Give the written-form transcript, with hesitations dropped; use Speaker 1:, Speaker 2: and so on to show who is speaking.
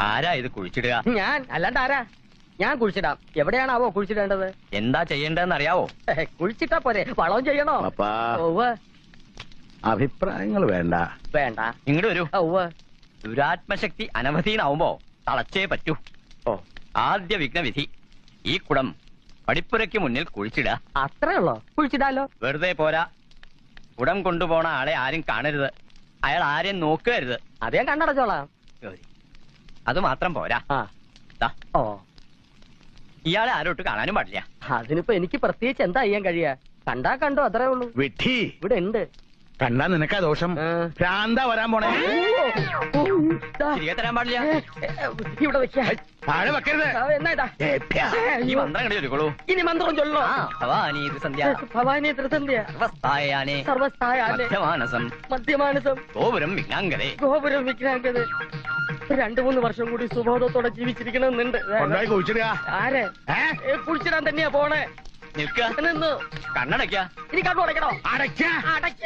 Speaker 1: ആരാ ഇത് കുഴിച്ചിടുക?
Speaker 2: ഞാൻ അല്ലാണ്ട് ആരാ? ഞാൻ കുഴിച്ചിടാം. എവിടെയാണാവോ കുഴിച്ചിടേണ്ടത്?
Speaker 1: എന്താ ചെയ്യേണ്ടതെന്ന് അറിയാവോ?
Speaker 2: കുഴിച്ചിട്ടാ പോരെ, വളവും ചെയ്യണോ?
Speaker 3: പപ്പാ,
Speaker 2: ഉവ്വ്.
Speaker 3: അഭിപ്രായങ്ങൾ വേണ്ട.
Speaker 2: വേണ്ട.
Speaker 1: ഇങ്ങോട്ട് വരൂ.
Speaker 2: ഉവ്വ്.
Speaker 1: ദുരാത്മശക്തി അനവധീനാവുമ്പോ തളച്ചേ പറ്റൂ.
Speaker 2: ഓ,
Speaker 1: ആദ്യ വിഘ്നവിധി, ഈ കുടം പടിപ്പുരയ്ക്ക് മുന്നിൽ കുഴിച്ചിടുക.
Speaker 2: അത്രേ ഉള്ളോ? കുഴിച്ചിടാലോ.
Speaker 1: വെറുതെ പോരാ, കുടം കൊണ്ടുപോണ ആളെ ആരും കാണരുത്. അയാൾ ആരെയും നോക്കരുത്.
Speaker 2: അത് ഞാൻ കണ്ണടച്ചോളാം.
Speaker 1: അത് മാത്രം പോരാ,
Speaker 2: ആ.
Speaker 1: ദാ,
Speaker 2: ഓ,
Speaker 1: ഇയാളെ ആരോട്ട് കാണാനും പാടില്ല.
Speaker 2: അതിനിപ്പോ എനിക്ക് പ്രത്യേകിച്ച് എന്താ ചെയ്യാൻ കഴിയാ? കണ്ടാ കണ്ടോ, അത്രേ ഉള്ളൂ.
Speaker 3: വിട്ടി
Speaker 2: ഇവിടെ ഉണ്ട്.
Speaker 3: കണ്ടാ നിനക്കാ ദോഷം. ഭ്രാന്ത വരാൻ പോണേ.
Speaker 1: തിരികെ തരാൻ പാടില്ല.
Speaker 2: ഇവിടെ വെക്കാ.
Speaker 3: താഴെ വെക്കരുത്.
Speaker 2: എന്നാ ഇതാ.
Speaker 1: ഈ മന്ത്രം കണ്ടു ചൊല്ലിക്കോളൂ.
Speaker 2: ഇനി മന്ത്രം ചൊല്ലോ.
Speaker 1: ഭവാനി സന്ധ്യ
Speaker 2: ഭവാനി ത്രിസന്ധ്യ
Speaker 1: സർവസ്ഥായാനേ
Speaker 2: സർവസ്ഥായാലേ
Speaker 1: മധ്യമാനസം
Speaker 2: മധ്യമാനസം
Speaker 1: ഗോപുരം വിജ്ഞാങ്കരേ.
Speaker 2: ഗോപുരം വിജ്ഞാങ്കത്. 2-3 വർഷം കൂടി സുബോധത്തോടെ ജീവിച്ചിരിക്കണമെന്നുണ്ട്.
Speaker 3: കൊണ്ടുപോയി കുഴിച്ചിടുക.
Speaker 2: ആരെ? കുളിച്ചിടാൻ തന്നെയാ പോണേ.
Speaker 1: നിൽക്കുക,
Speaker 2: നിന്ന്
Speaker 1: കണ്ണടയ്ക്ക.
Speaker 2: ഇനി കണ്ണു അടയ്ക്കണോ?
Speaker 3: അടയ്ക്ക.
Speaker 2: അടയ്ക്ക.